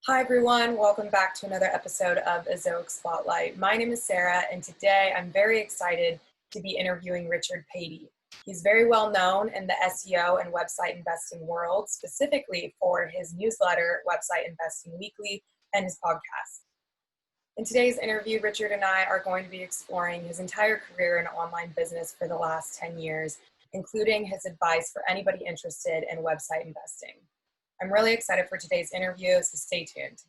Hi, everyone. Welcome back to another episode of Ezoic Spotlight. My name is Sarah, and today I'm very excited to be interviewing Richard Patey. He's very well known in the SEO and website investing world, specifically for his newsletter, Website Investing Weekly, and his podcast. In today's interview, Richard and I are going to be exploring his entire career in online business for the last 10 years, including his advice for anybody interested in website investing. I'm really excited for today's interview, so stay tuned.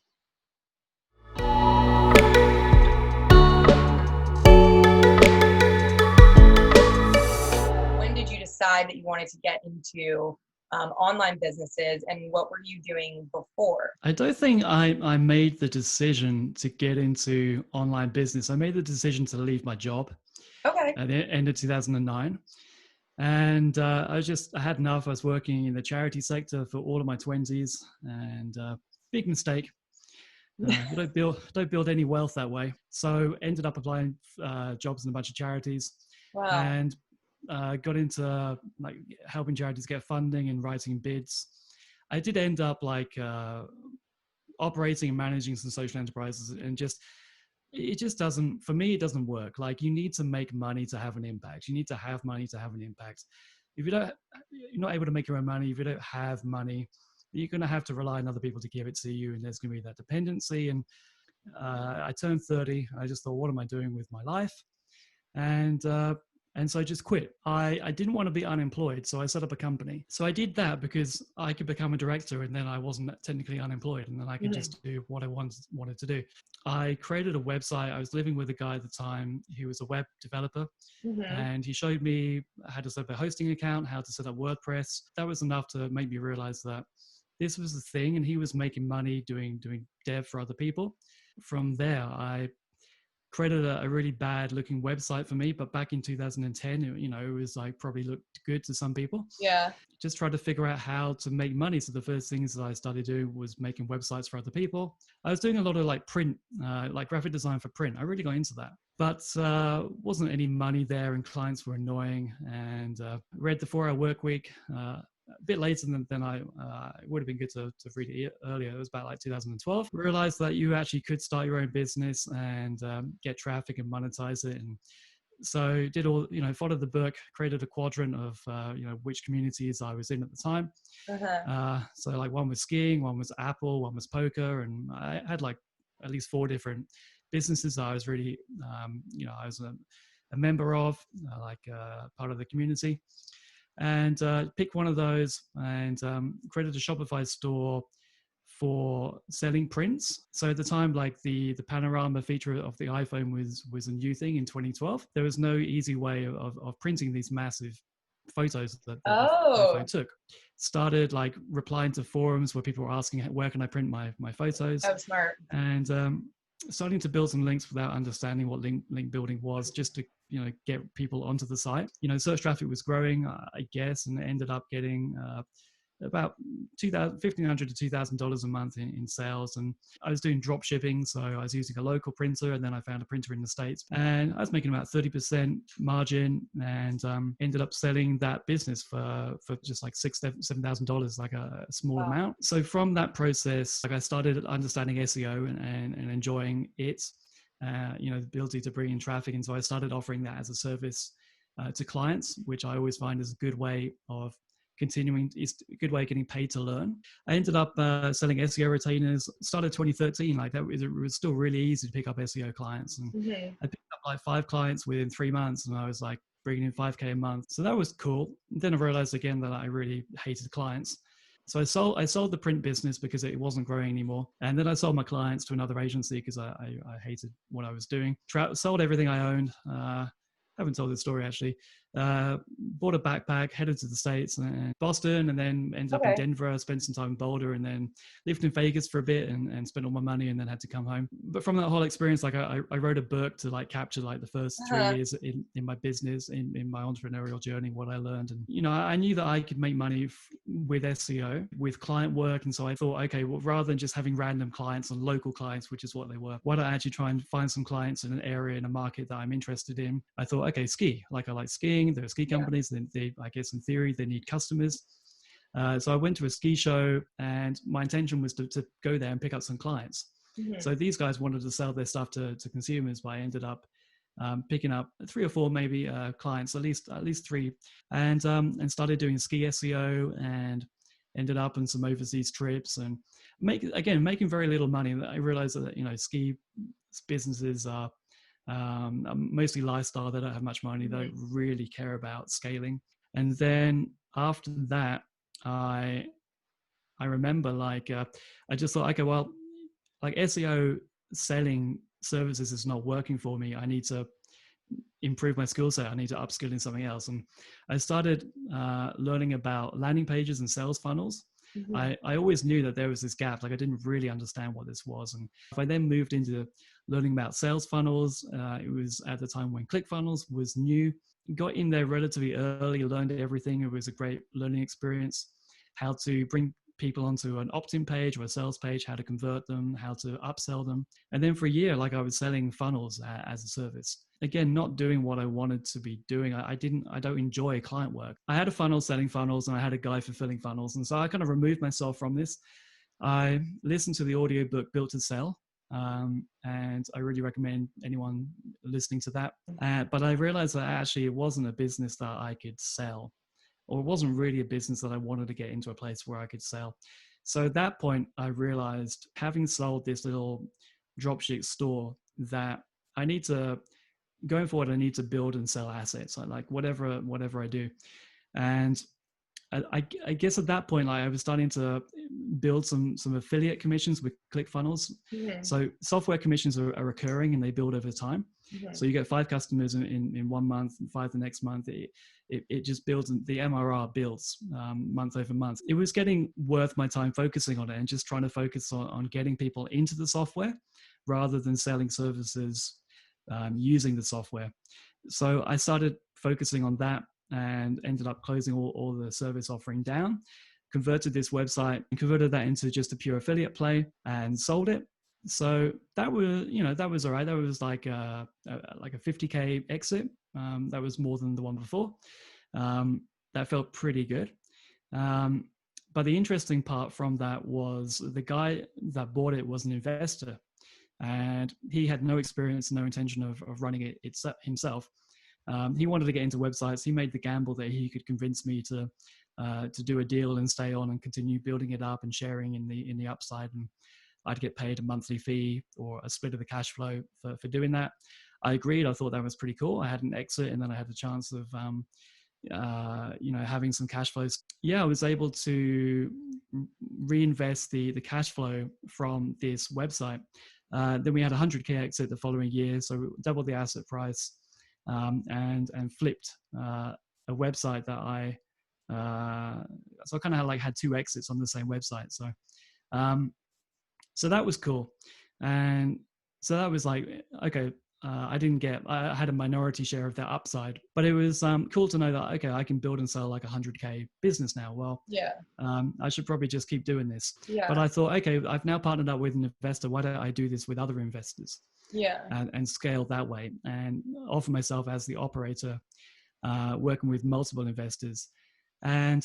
When did you decide that you wanted to get into online businesses, and what were you doing before? I don't think I made the decision to get into online business. I made the decision to leave my job Okay. at the end of 2009. And I had enough. I was working in the charity sector for all of my 20s, and big mistake. You don't build any wealth that way. So ended up applying jobs in a bunch of charities, Wow. and got into like helping charities get funding and writing bids. I did end up operating and managing some social enterprises, and it just doesn't, for me, it doesn't work. Like, you need to make money to have an impact. You need to have money to have an impact. If you're not able to make your own money, if you don't have money, you're going to have to rely on other people to give it to you, and there's going to be that dependency. And I turned 30. I just thought, what am I doing with my life? And so I just quit. I didn't want to be unemployed, so I set up a company. So I did that because I could become a director, and then I wasn't technically unemployed, and then I could just do what I wanted to do. I created a website. I was living with a guy at the time. He was a web developer, and he showed me how to set up a hosting account, how to set up WordPress. That was enough to make me realize that this was the thing, and he was making money doing dev for other people. From there, I created a really bad looking website for me, but back in 2010, it was like probably looked good to some people. Yeah. Just tried to figure out how to make money. So the first things that I started doing was making websites for other people. I was doing a lot of like print, like graphic design for print. I really got into that, but wasn't any money there, and clients were annoying. And read the 4 Hour Work Week. A bit later than I it would have been good to read it earlier. It was about like 2012. Realized that you actually could start your own business and get traffic and monetize it. And so did all, followed the book, created a quadrant of which communities I was in at the time. So like one was skiing, one was Apple, one was poker, and I had like at least 4 different businesses that I was really I was a member of, part of the community. And picked one of those and created a Shopify store for selling prints. So at the time, like the panorama feature of the iPhone was a new thing in 2012. There was no easy way of printing these massive photos that the iPhone took. Started like replying to forums where people were asking, where can I print my photos? Oh, smart. And starting to build some links without understanding what link building was, just to get people onto the site. Search traffic was growing, I guess, and ended up getting about $1,500 to $2,000 a month in sales. And I was doing drop shipping, so I was using a local printer, and then I found a printer in the States, and I was making about 30% margin, and ended up selling that business for just like $7,000, like a small amount. So from that process, like, I started understanding SEO and enjoying it. The ability to bring in traffic. And so I started offering that as a service to clients, which I always find is a good way of continuing, is a good way of getting paid to learn. I ended up selling SEO retainers. Started 2013, like that. It was still really easy to pick up SEO clients, and I picked up like 5 clients within 3 months, and I was like bringing in $5,000 a month. So that was cool. And then I realized again that I really hated clients. So I sold the print business because it wasn't growing anymore. And then I sold my clients to another agency because I hated what I was doing. Sold everything I owned. Haven't told this story actually. Bought a backpack, headed to the States and Boston, and then ended up in Denver. Spent some time in Boulder, and then lived in Vegas for a bit, and spent all my money, and then had to come home. But from that whole experience, like I wrote a book to like capture like the first 3 years in my business, in my entrepreneurial journey, what I learned. And I knew that I could make money with SEO, with client work. And so I thought, okay, well, rather than just having random clients and local clients, which is what they were, why don't I actually try and find some clients in an area, in a market that I'm interested in? I thought, okay, ski. Like, I like skiing. There are ski companies. They I guess in theory, they need customers. So I went to a ski show, and my intention was to go there and pick up some clients. Mm-hmm. So these guys wanted to sell their stuff to consumers, but I ended up picking up 3 or 4 maybe clients, at least 3, and started doing ski SEO, and ended up on some overseas trips, and making very little money. And I realized that, you know, ski businesses are mostly lifestyle. They don't have much money. They don't really care about scaling. And then after that, I remember I just thought, okay, well, like SEO selling services is not working for me. I need to improve my skill set. I need to upskill in something else. And I started learning about landing pages and sales funnels. Mm-hmm. I always knew that there was this gap. Like, I didn't really understand what this was. And if I then moved into learning about sales funnels, it was at the time when ClickFunnels was new. Got in there relatively early, learned everything. It was a great learning experience. How to bring people onto an opt-in page or a sales page, how to convert them, how to upsell them. And then for a year, like, I was selling funnels as a service. Again, not doing what I wanted to be doing. I don't enjoy client work. I had a funnel selling funnels, and I had a guy fulfilling funnels. And so I kind of removed myself from this. I listened to the audiobook Built to Sell. And I really recommend anyone listening to that. But I realized that actually it wasn't a business that I could sell, or it wasn't really a business that I wanted to get into a place where I could sell. So at that point, I realized, having sold this little dropship store, that going forward, I need to build and sell assets. Like whatever I do. And I guess at that point, like, I was starting to build some affiliate commissions with ClickFunnels. Mm-hmm. So software commissions are recurring, and they build over time. Mm-hmm. So you get 5 customers in 1 month, and 5 the next month. It just builds, and the MRR builds month over month. It was getting worth my time focusing on it, and just trying to focus on getting people into the software rather than selling services using the software. So I started focusing on that, and ended up closing all the service offering down, converted this website and converted that into just a pure affiliate play, and sold it. So that was all right. That was like a 50K exit. That was more than the one before. That felt pretty good. But the interesting part from that was, the guy that bought it was an investor, and he had no experience, no intention of running it himself. He wanted to get into websites. He made the gamble that he could convince me to do a deal and stay on and continue building it up and sharing in the upside, and I'd get paid a monthly fee or a split of the cash flow for doing that. I agreed. I thought that was pretty cool. I had an exit, and then I had the chance of having some cash flows. Yeah, I was able to reinvest the cash flow from this website. Then we had a 100K exit the following year, so we doubled the asset price. And flipped a website that I kind of had 2 exits on the same website. So that was cool. And so that was like, okay, I had a minority share of that upside, but it was cool to know that, okay, I can build and sell like a 100K business now. Well, yeah, I should probably just keep doing this. Yeah. But I thought, okay, I've now partnered up with an investor. Why don't I do this with other investors? Yeah. And scale that way, and offer myself as the operator, working with multiple investors, and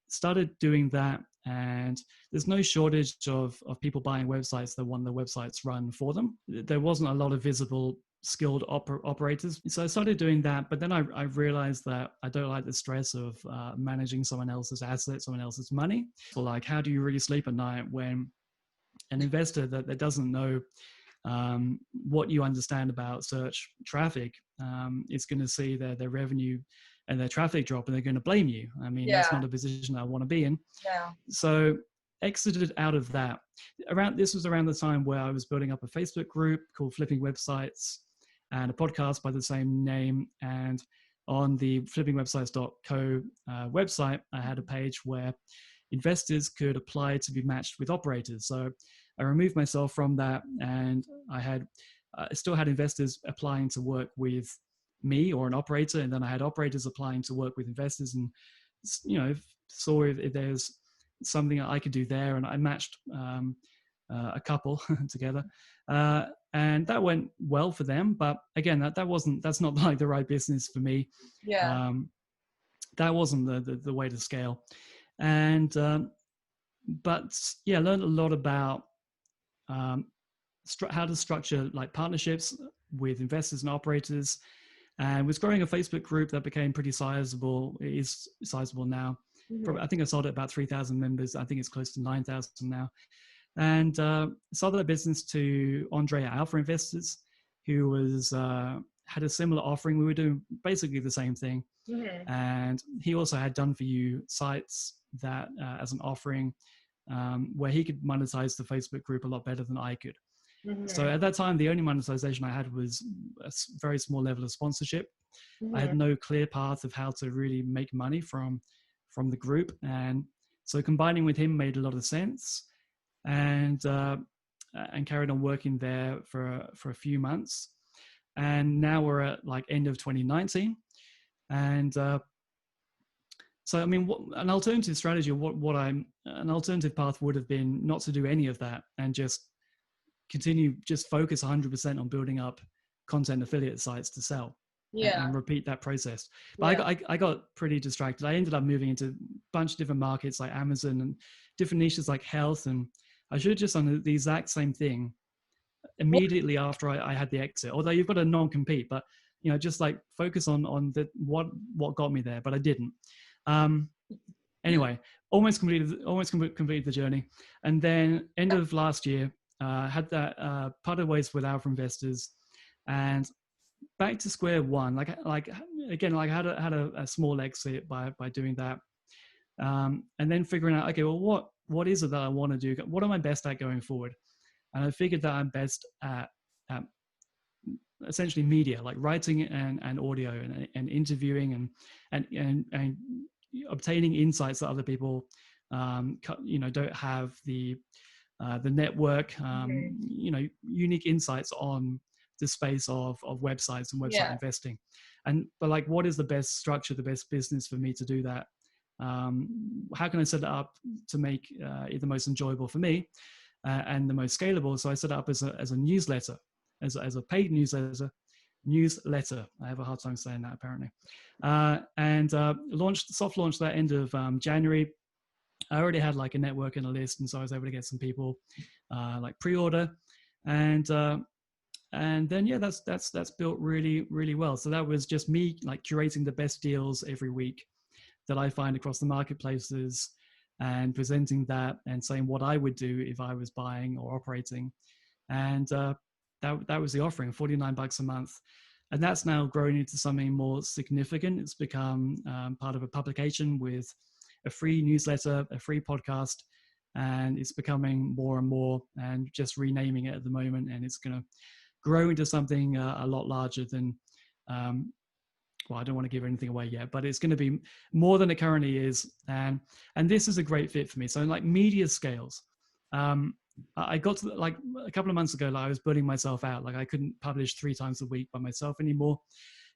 started doing that. And there's no shortage of people buying websites that want the websites run for them. There wasn't a lot of visible skilled operators. So I started doing that, but then I realized that I don't like the stress of managing someone else's assets, someone else's money. So like, how do you really sleep at night when an investor that doesn't know what you understand about search traffic is going to see their revenue and their traffic drop, and they're going to blame you? I mean, that's not a position I want to be in. Yeah. So exited out of that. This was around the time where I was building up a Facebook group called Flipping Websites, and a podcast by the same name. And on the flippingwebsites.co website, I had a page where investors could apply to be matched with operators. So I removed myself from that, and I still had investors applying to work with me or an operator, and then I had operators applying to work with investors, and saw if there's something I could do there, and I matched a couple together, and that went well for them. But again, that's not like the right business for me. Yeah. That wasn't the way to scale. And but yeah, I learned a lot about how to structure like partnerships with investors and operators, and was growing a Facebook group that became pretty sizable. It is sizable now. Mm-hmm. I think I sold it about 3,000 members. I think it's close to 9,000 now. And sold that business to Andre at Alpha Investors, who was had a similar offering. We were doing basically the same thing. Mm-hmm. And he also had done for you sites that as an offering where he could monetize the Facebook group a lot better than I could. Mm-hmm. So at that time, the only monetization I had was a very small level of sponsorship. Mm-hmm. I had no clear path of how to really make money from the group. And so combining with him made a lot of sense, and carried on working there for a few months. And now we're at like end of 2019. And so, I mean, an alternative strategy, an alternative path would have been not to do any of that and just focus 100% on building up content affiliate sites to sell. Yeah. And repeat that process. But yeah. I got pretty distracted. I ended up moving into a bunch of different markets like Amazon and different niches like health. And I should have just done the exact same thing immediately after I had the exit. Although you've got a non-compete, but just like focus on what got me there. But I didn't. Anyway, almost completed the journey. And then end of last year, had that parted ways with Alpha Investors, and back to square one. Like again, like I had a small exit by doing that, and then figuring out, okay, well, what is it that I want to do? What am I best at going forward? And I figured that I'm best at essentially media, like writing and audio and interviewing and obtaining insights that other people don't have the network, unique insights on the space of websites and website investing. But like, what is the best structure, the best business for me to do that? How can I set it up to make it the most enjoyable for me and the most scalable? So I set it up as a newsletter, as a paid newsletter. I have a hard time saying that apparently. And soft launched that end of January. I already had like a network and a list, and so I was able to get some people like pre-order, and then that's built really, really well. So that was just me like curating the best deals every week that I find across the marketplaces, and presenting that and saying what I would do if I was buying or operating, and that was the offering, $49 a month. And that's now grown into something more significant. It's become part of a publication with a free newsletter, a free podcast, and it's becoming more and more, and just renaming it at the moment. And it's going to grow into something a lot larger than, well, I don't want to give anything away yet, but it's going to be more than it currently is. And this is a great fit for me. So like media scales, I got to like a couple of months ago, like I was burning myself out. Like I couldn't publish 3 times a week by myself anymore.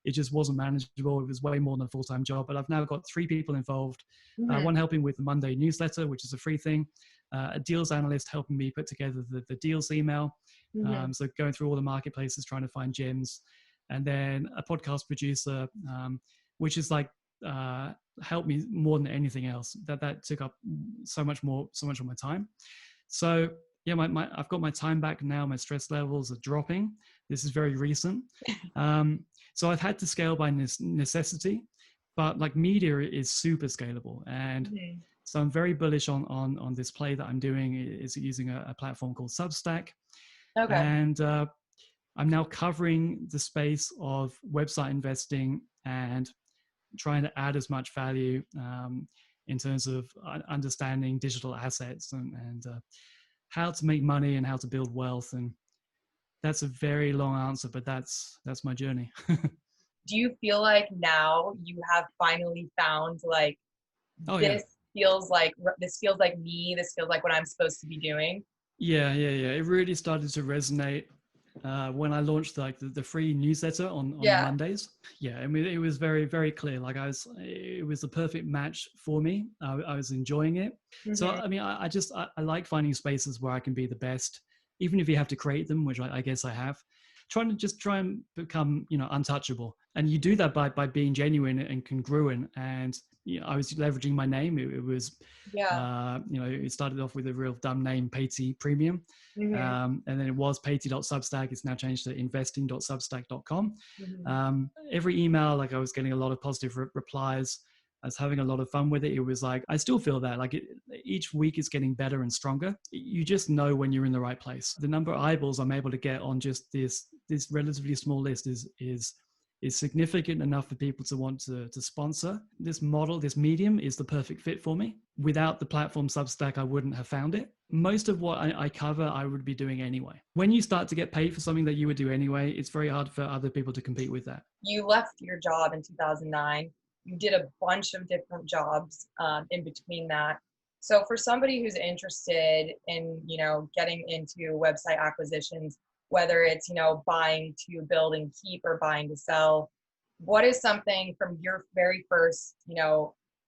It just wasn't manageable. It was way more than a full-time job, but I've now got 3 people involved. Mm-hmm. One helping with the Monday newsletter, which is a free thing. A deals analyst helping me put together the deals email. Mm-hmm. So going through all the marketplaces, trying to find gems. And then a podcast producer, which is like, helped me more than anything else. That took up so much of my time. So yeah, I've got my time back now. My stress levels are dropping. This is very recent. So I've had to scale by necessity, but like media is super scalable. And mm-hmm. So I'm very bullish on this play that I'm doing, is using a platform called Substack. Okay. And I'm now covering the space of website investing and trying to add as much value in terms of understanding digital assets and how to make money and how to build wealth. And that's a very long answer, but that's my journey. Do you feel like now you have finally found like, this feels like me, this feels like what I'm supposed to be doing? Yeah. It really started to resonate when I launched like the free newsletter on Mondays. Yeah, I mean, it was very, very clear. Like it was the perfect match for me. I was enjoying it. Mm-hmm. So, I mean, I like finding spaces where I can be the best, even if you have to create them, which I guess I have. Try and become, untouchable. And you do that by being genuine and congruent and I was leveraging my name. It was, Yeah. it started off with a real dumb name, Patey Premium. Hmm. And then it was patey.substack. It's now changed to investing.substack.com. Hmm. Every email, like I was getting a lot of positive replies. I was having a lot of fun with it. It was like, I still feel that like each week it's getting better and stronger. You just know when you're in the right place. The number of eyeballs I'm able to get on just this relatively small list is significant enough for people to want to sponsor. This model, this medium is the perfect fit for me. Without the platform Substack, I wouldn't have found it. Most of what I cover, I would be doing anyway. When you start to get paid for something that you would do anyway, it's very hard for other people to compete with that. You left your job in 2009. You did a bunch of different jobs in between that. So for somebody who's interested in, getting into website acquisitions, whether it's, buying to build and keep or buying to sell, what is something from your very first,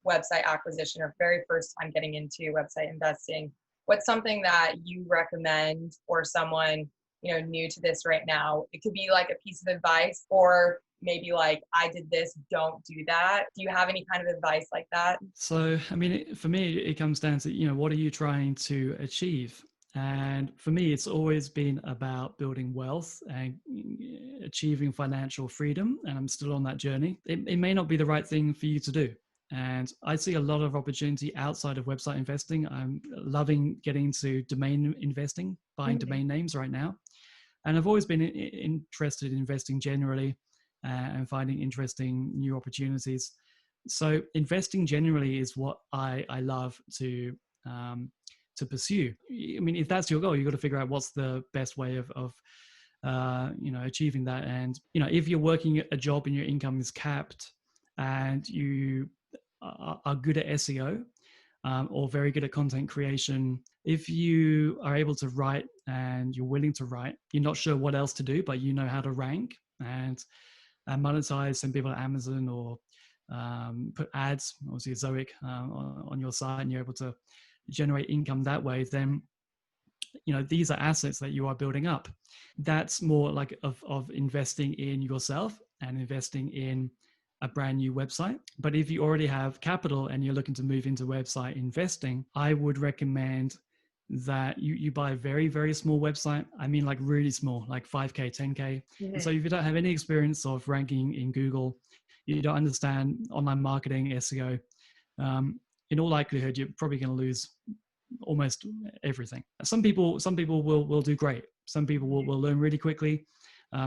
website acquisition or very first time getting into website investing? What's something that you recommend for someone, new to this right now? It could be like a piece of advice, or maybe like, I did this, don't do that. Do you have any kind of advice like that? So, I mean, for me, it comes down to, what are you trying to achieve? And for me, it's always been about building wealth and achieving financial freedom. And I'm still on that journey. It may not be the right thing for you to do. And I see a lot of opportunity outside of website investing. I'm loving getting into domain investing, buying domain names right now. And I've always been interested in investing generally and finding interesting new opportunities. So investing generally is what I love to pursue. I mean, if that's your goal, you've got to figure out what's the best way of achieving that. And, if you're working a job and your income is capped and you are good at SEO, or very good at content creation, if you are able to write and you're willing to write, you're not sure what else to do, but you know how to rank and monetize, send people to Amazon, or put ads, obviously Zoic, on your site, and you're able to generate income that way, then these are assets that you are building up. That's more like of investing in yourself and investing in a brand new website. But if you already have capital and you're looking to move into website investing, I would recommend that you buy a very, very small website. I mean, like really small, like 5K, 10K. And so if you don't have any experience of ranking in Google, you don't understand online marketing, SEO, in all likelihood, you're probably going to lose almost everything. Some people will do great. Some people will learn really quickly.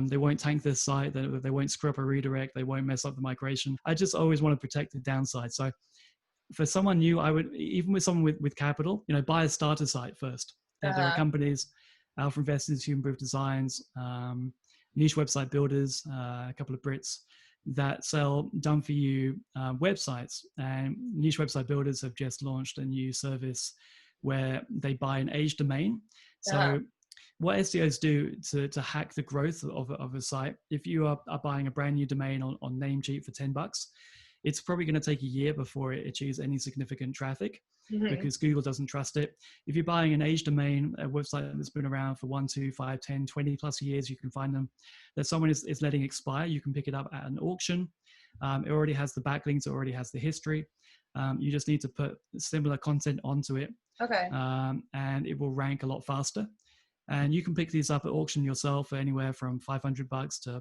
They won't tank their site. They won't screw up a redirect. They won't mess up the migration. I just always want to protect the downside. So for someone new, I would, even with someone with capital, buy a starter site first. There are companies, Alpha Investors, Human Proof Designs, niche website builders, a couple of Brits that sell done for you websites. And niche website builders have just launched a new service where they buy an age domain. So what SEOs do to hack the growth of a site, if you are buying a brand new domain on Namecheap for $10, it's probably going to take a year before it achieves any significant traffic because Google doesn't trust it. If you're buying an age domain, a website that's been around for 1, 2, 5, 10, 20 plus years, you can find them, that someone is letting expire. You can pick it up at an auction. It already has the backlinks, it already has the history. You just need to put similar content onto it. And it will rank a lot faster. And you can pick these up at auction yourself for anywhere from $500 to,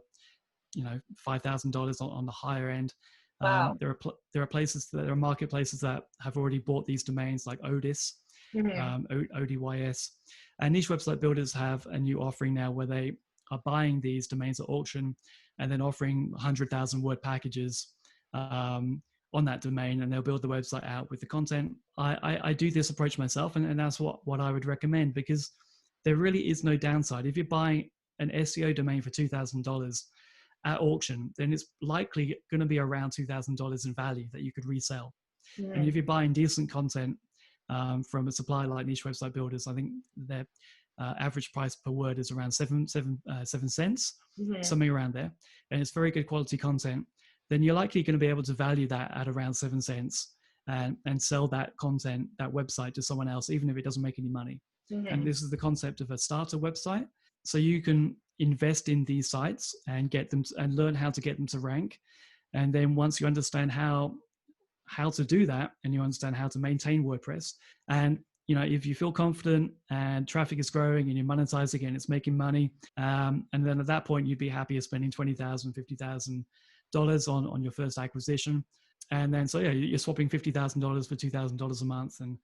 $5,000 on the higher end. Wow. There are marketplaces that have already bought these domains, like Odys, ODYS, and niche website builders have a new offering now where they are buying these domains at auction and then offering 100,000 word packages on that domain, and they'll build the website out with the content. I do this approach myself, and that's what I would recommend, because there really is no downside. If you're buying an SEO domain for $2,000 at auction, then it's likely going to be around $2,000 in value that you could resell. And if you're buying decent content from a supplier like niche website builders, I think their average price per word is around 7 cents, something around there, and it's very good quality content, then you're likely going to be able to value that at around 7 cents and sell that content, that website, to someone else, even if it doesn't make any money. And this is the concept of a starter website. So you can invest in these sites and get them and learn how to get them to rank. And then once you understand how how to do that, and you understand how to maintain WordPress, and if you feel confident and traffic is growing and you're monetizing and it's making money, and then at that point you'd be happy spending $20,000, $50,000 on your first acquisition. And then so yeah, you're swapping $50,000 for $2,000 a month, and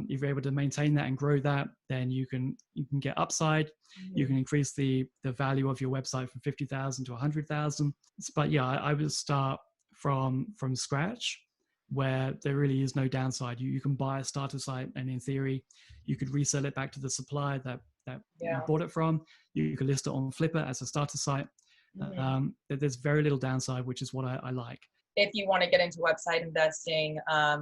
if you're able to maintain that and grow that, then you can get upside. You can increase the value of your website from 50,000 to 100,000. But yeah, I would start from scratch, where there really is no downside. You can buy a starter site, and in theory, you could resell it back to the supplier that you bought it from. You could list it on Flippa as a starter site. There's very little downside, which is what I like. If you want to get into website investing,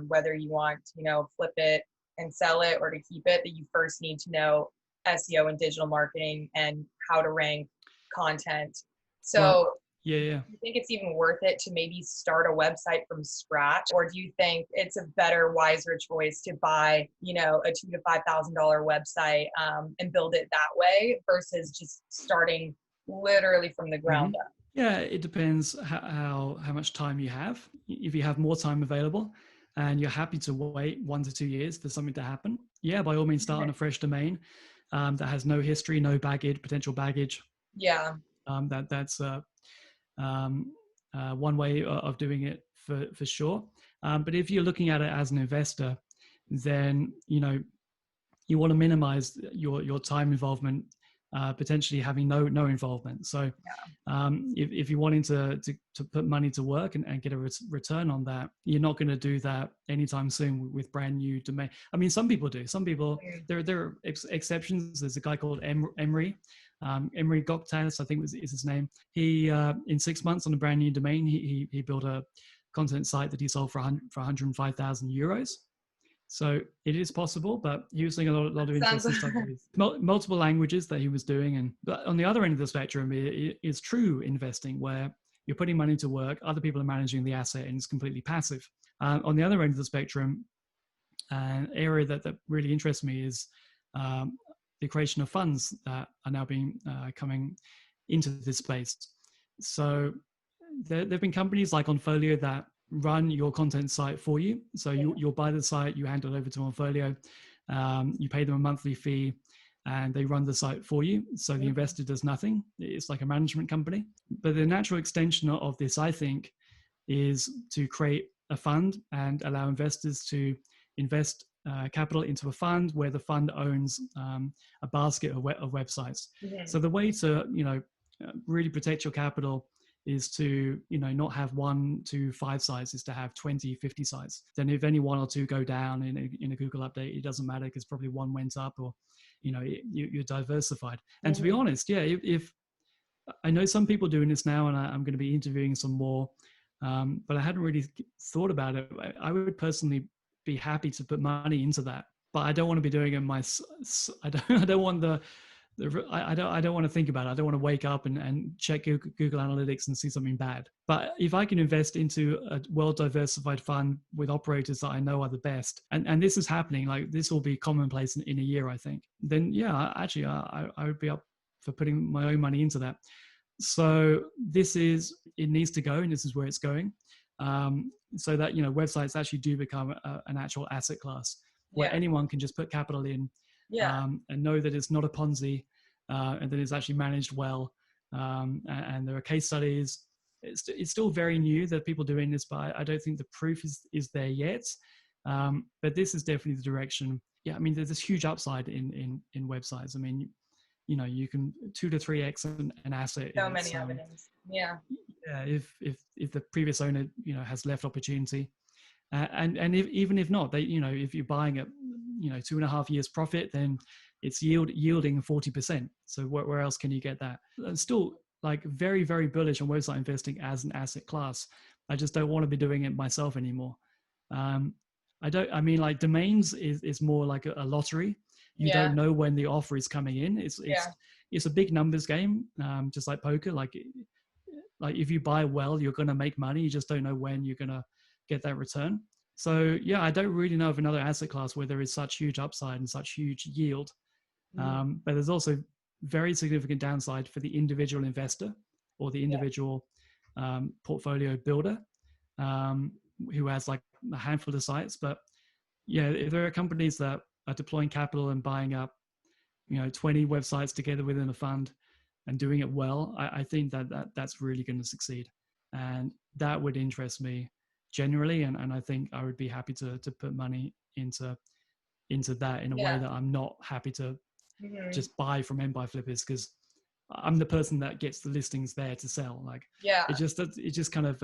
whether you want to, flip it and sell it or to keep it, that you first need to know SEO and digital marketing and how to rank content. So well, yeah. Do you think it's even worth it to maybe start a website from scratch? Or do you think it's a better, wiser choice to buy, a $2,000 to $5,000 website and build it that way versus just starting literally from the ground up? Yeah, it depends how much time you have. If you have more time available and you're happy to wait 1 to 2 years for something to happen, yeah, by all means, start on a fresh domain that has no history, no potential baggage. Yeah. That's one way of doing it for sure. But if you're looking at it as an investor, then you want to minimize your time involvement, potentially having no involvement. So if you're wanting to put money to work and get a return on that, you're not going to do that anytime soon with brand new domain. I mean, some people do. Some people, there are exceptions. There's a guy called Emery Goktas, I think is his name. He in 6 months on a brand new domain, he built a content site that he sold for 105,000 euros. So it is possible, but he was doing a lot of interesting stuff with multiple languages that he was doing. But on the other end of the spectrum is true investing, where you're putting money to work, other people are managing the asset, and it's completely passive. On the other end of the spectrum, an area that really interests me is the creation of funds that are now coming into this space. So there have been companies like Onfolio that run your content site for you. So you'll buy the site, you hand it over to Onfolio, you pay them a monthly fee, and they run the site for you. So the investor does nothing. It's like a management company. But the natural extension of this, I think, is to create a fund and allow investors to invest capital into a fund where the fund owns a basket of websites. So the way to really protect your capital is to not have 1 to 5 sites, is to have 20, 50 sites. Then if any 1 or 2 go down in a Google update, it doesn't matter, because probably 1 went up, or you're diversified. And to be honest, if I know some people doing this now, and I'm going to be interviewing some more, but I hadn't really thought about it. I would personally be happy to put money into that, but I don't want to be doing it I don't want I don't want to think about it. I don't want to wake up and check Google Analytics and see something bad. But if I can invest into a well-diversified fund with operators that I know are the best, and this is happening, like this will be commonplace in a year, I think, then yeah, actually I would be up for putting my own money into that. So it needs to go, and this is where it's going. So that, websites actually do become an actual asset class where anyone can just put capital in, and know that it's not a Ponzi, and that it's actually managed well. And there are case studies. It's still very new that people doing this, but I don't think the proof is there yet. But this is definitely the direction. Yeah, I mean, there's this huge upside in websites. I mean, you can 2 to 3x an asset. So many evidence. Yeah. Yeah, if the previous owner has left opportunity, and even if not, they if you're buying at 2.5 years profit, then it's yielding 40%. So where else can you get that? I'm still like very, very bullish on website investing as an asset class. I just don't want to be doing it myself anymore. I mean, like domains is more like a lottery. You don't know when the offer is coming in. It's a big numbers game, just like poker. Like if you buy well, you're going to make money. You just don't know when you're going to get that return. So yeah, I don't really know of another asset class where there is such huge upside and such huge yield. But there's also very significant downside for the individual investor or the individual portfolio builder, who has like a handful of sites. But yeah, if there are companies that are deploying capital and buying up, 20 websites together within a fund and doing it well, I think that's really going to succeed. And that would interest me generally. And I think I would be happy to put money into that in a way Yeah. that I'm not happy to Hmm. just buy from end buy flippers, because I'm the person that gets the listings there to sell. Like Yeah. it just kind of,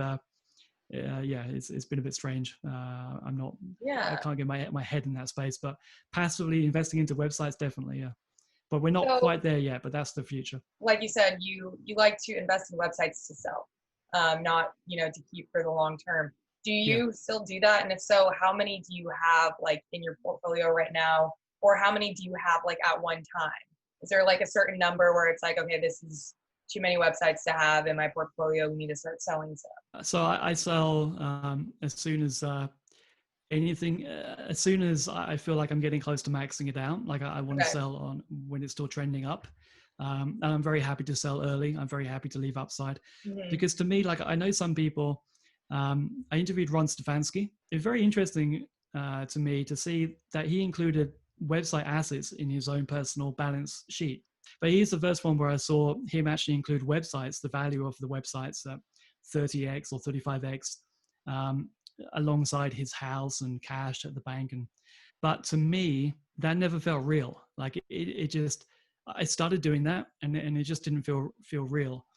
yeah, it's been a bit strange. I'm not, I Yeah. can't get my head in that space, but passively investing into websites, definitely. Yeah. But we're not So, quite there yet, but that's the future. like you said, you like to invest in websites to sell, not to keep for the long term. Do Yeah. you still do that? And if so, how many do you have like in your portfolio right now, or how many do you have like at one time? Is there like a certain number where it's like, okay, this is too many websites to have in my portfolio, we need to start selling some? So I sell as soon as anything, as soon as I feel like I'm getting close to maxing it out. Like I want to Okay. sell on when it's still trending up. And I'm very happy to sell early. I'm very happy to leave upside, Hmm. because to me, like I know some people, I interviewed Ron Stefanski. It's very interesting to me to see that he included website assets in his own personal balance sheet. But he's the first one where I saw him actually include websites, the value of the websites at 30x or 35x, um, alongside his house and cash at the bank. But to me, that never felt real. Like it just, I started doing that, and it just didn't feel real.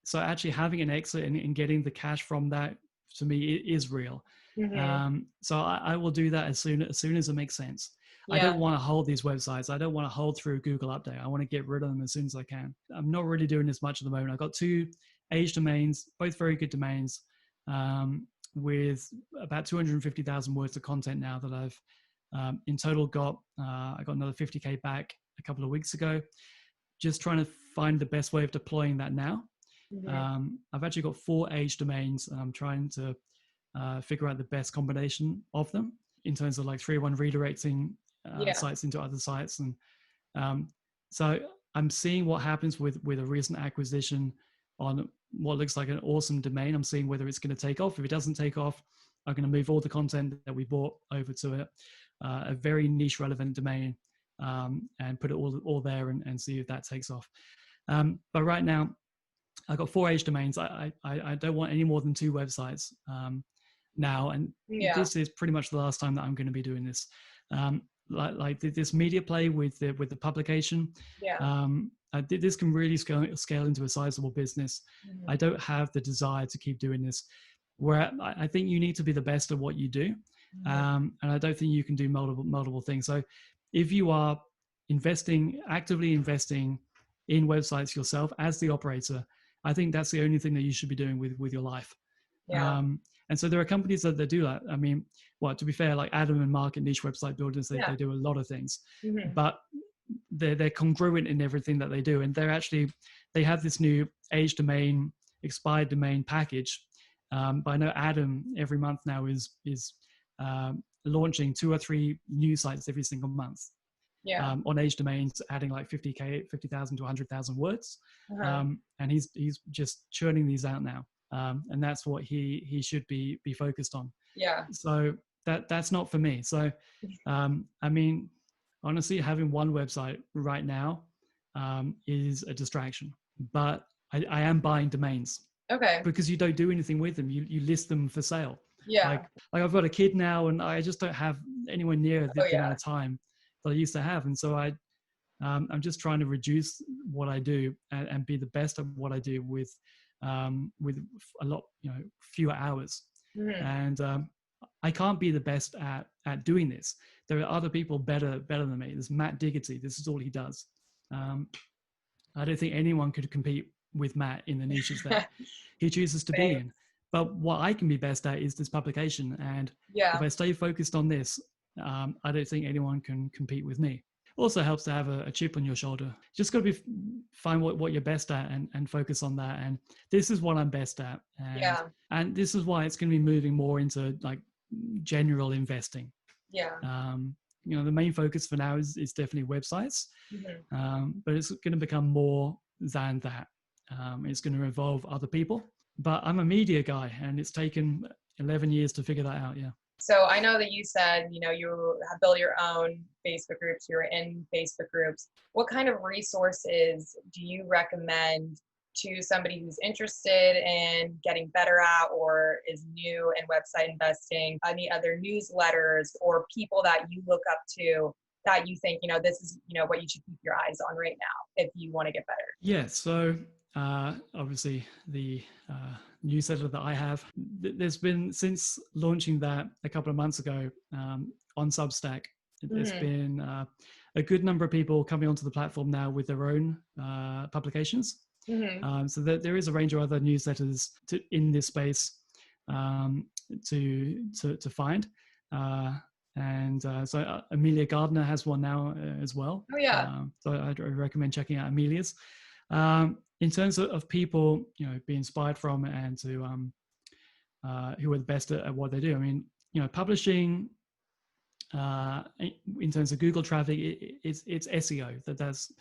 So actually having an exit and getting the cash from that, to me, it is real. Hmm. So I will do that as soon as it makes sense. I Yeah. don't want to hold these websites. I don't want to hold through Google Update. I want to get rid of them as soon as I can. I'm not really doing this much at the moment. I've got 2 Age domains, both very good domains, with about 250,000 words of content now that I've in total got. I got another 50K back a couple of weeks ago. Just trying to find the best way of deploying that now. Hmm. I've actually got 4 Age domains, and I'm trying to figure out the best combination of them in terms of like 3-1 redirecting Yeah. sites into other sites. And so I'm seeing what happens with a recent acquisition on what looks like an awesome domain. I'm seeing whether it's going to take off. If it doesn't take off, I'm going to move all the content that we bought over to a very niche relevant domain, and put it all there and see if that takes off. But right now, I've got 4 Age domains. I don't want any more than 2 websites now, and Yeah. this is pretty much the last time that I'm going to be doing this. Like this media play with the publication, Yeah. this can really scale into a sizable business. Hmm. I don't have the desire to keep doing this, where I think you need to be the best at what you do, and I don't think you can do multiple things. So if you are actively investing in websites yourself as the operator, I think that's the only thing that you should be doing with your life. Yeah. And so there are companies that do that. I mean, well, to be fair, like Adam and Mark at Niche Website Builders, they do a lot of things, Hmm. but they're congruent in everything that they do. And they have this new Age domain, expired domain package. But I know Adam every month now is launching 2 or 3 new sites every single month. Yeah. On Age domains, adding like 50,000 to 100,000 words. Uh-huh. And he's just churning these out now. And that's what he should be focused on. Yeah. So that's not for me. So, I mean, honestly, having one website right now is a distraction, but I am buying domains Okay. because you don't do anything with them. You list them for sale. Yeah. Like I've got a kid now, and I just don't have anywhere near the amount of time that I used to have. And so I'm just trying to reduce what I do and be the best at what I do with a lot, fewer hours. Hmm. And I can't be the best at doing this. There are other people better than me. There's Matt Diggity. This is all he does. I don't think anyone could compete with Matt in the niches that he chooses to be in. But what I can be best at is this publication. And if I stay focused on this, I don't think anyone can compete with me. Also helps to have a chip on your shoulder. Just got to find what you're best at and focus on that. And this is what I'm best at. And this is why it's going to be moving more into like general investing. The main focus for now is definitely websites, but it's going to become more than that. It's going to involve other people. But I'm a media guy, and it's taken 11 years to figure that out. Yeah. So I know that you said, you have built your own Facebook groups, you're in Facebook groups. What kind of resources do you recommend to somebody who's interested in getting better at or is new in website investing? Any other newsletters or people that you look up to that you think, this is, what you should keep your eyes on right now if you want to get better? Yeah. So obviously the newsletter that I have, there's been, since launching that a couple of months ago on Substack, there's been a good number of people coming onto the platform now with their own publications. So there is a range of other newsletters in this space to find. So Amelia Gardner has one now as well. Oh yeah. So I'd recommend checking out Amelia's. In terms of people, be inspired from and to who are the best at what they do. I mean, publishing in terms of Google traffic, it's SEO. That's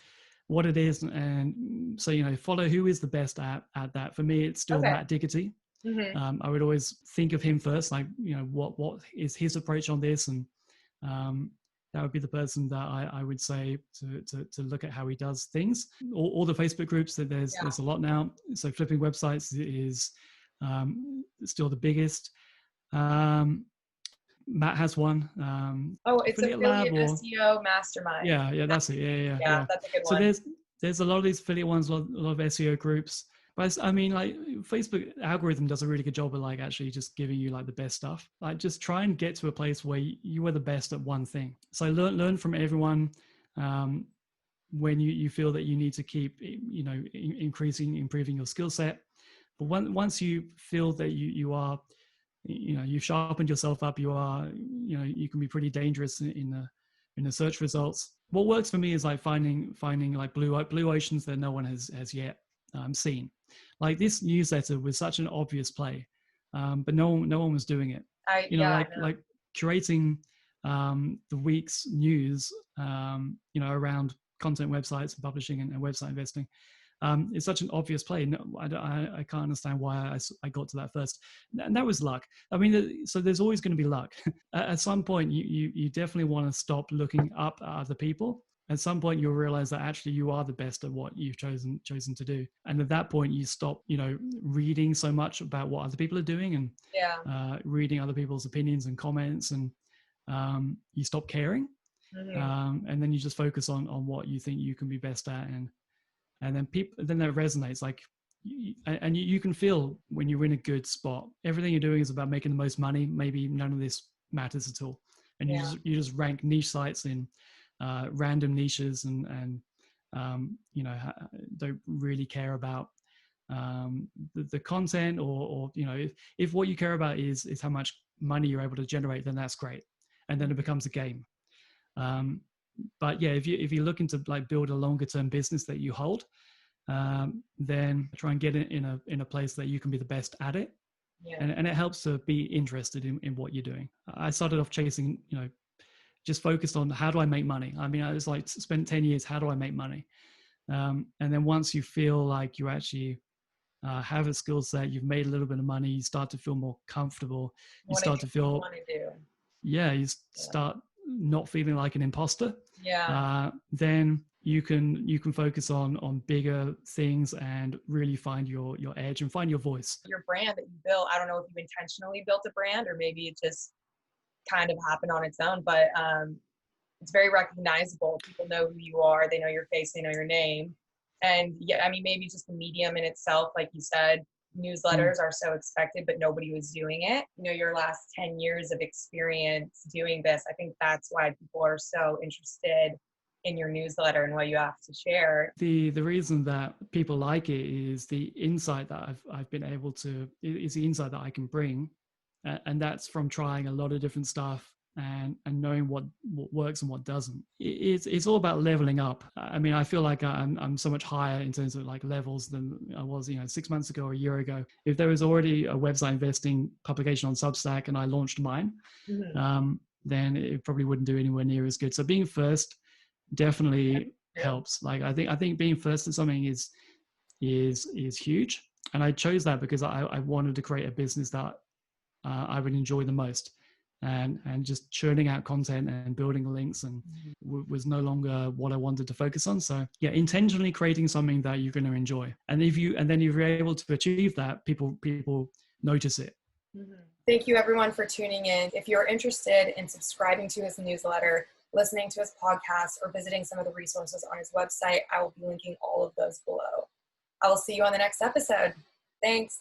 what it is. And so, follow who is the best at that. For me, it's still Matt Diggity. I would always think of him first, like, what is his approach on this? And that would be the person that I would say to look at how he does things. All the Facebook groups, that there's a lot now. So Flipping Websites is still the biggest. Matt has one. It's Affiliate SEO Mastermind. Yeah, that's it. Yeah, that's a good one. So there's a lot of these affiliate ones, a lot of SEO groups. But I mean, like, Facebook algorithm does a really good job of like actually just giving you like the best stuff. Like, just try and get to a place where you are the best at one thing. So learn from everyone. When you feel that you need to keep, improving your skill set. But once you feel that you are, you've sharpened yourself up, you are, you can be pretty dangerous in the search results. What works for me is like finding like blue oceans that no one has yet seen. Like, this newsletter was such an obvious play, but no one was doing it. Like curating the week's news, around content websites and publishing and website investing. It's such an obvious play. No, I can't understand why I got to that first. And that was luck. I mean, so there's always going to be luck. At some point, you definitely want to stop looking up at other people. At some point, you'll realize that actually you are the best at what you've chosen to do. And at that point, you stop, reading so much about what other people are doing and reading other people's opinions and comments, and you stop caring. And then you just focus on what you think you can be best at. And then that resonates. Like, you can feel when you're in a good spot. Everything you're doing is about making the most money. Maybe none of this matters at all. And you just rank niche sites in random niches and don't really care about the content or if what you care about is how much money you're able to generate, then that's great. And then it becomes a game. But yeah, if you're looking to like build a longer term business that you hold, then try and get it in a place that you can be the best at it. And it helps to be interested in what you're doing. I started off chasing, just focused on how do I make money? I mean, I was like, spent 10 years, how do I make money? And then once you feel like you actually have a skill set, you've made a little bit of money, you start to feel more comfortable. You start to feel, you start not feeling like an imposter. Then you can focus on bigger things and really find your edge and find your voice. Your brand that you built, I don't know if you intentionally built a brand or maybe it just kind of happened on its own, but it's very recognizable. People know who you are, they know your face, they know your name. And I mean, maybe just the medium in itself, like you said, newsletters are so expected, but nobody was doing it. Your last 10 years of experience doing this, I think that's why people are so interested in your newsletter and what you have to share. The reason that people like it is the insight that I've been able to, is the insight that I can bring. And that's from trying a lot of different stuff and knowing what works and what doesn't. It's all about leveling up. I mean, I feel like I'm so much higher in terms of like levels than I was, 6 months ago or a year ago. If there was already a website investing publication on Substack and I launched mine, then it probably wouldn't do anywhere near as good. So being first definitely helps. Like, I think being first at something is huge. And I chose that because I wanted to create a business that I would enjoy the most. And just churning out content and building links and was no longer what I wanted to focus on. So yeah, intentionally creating something that you're going to enjoy. And then if you're able to achieve that, people notice it. Thank you everyone for tuning in. If you're interested in subscribing to his newsletter, listening to his podcast, or visiting some of the resources on his website, I will be linking all of those below. I will see you on the next episode. Thanks.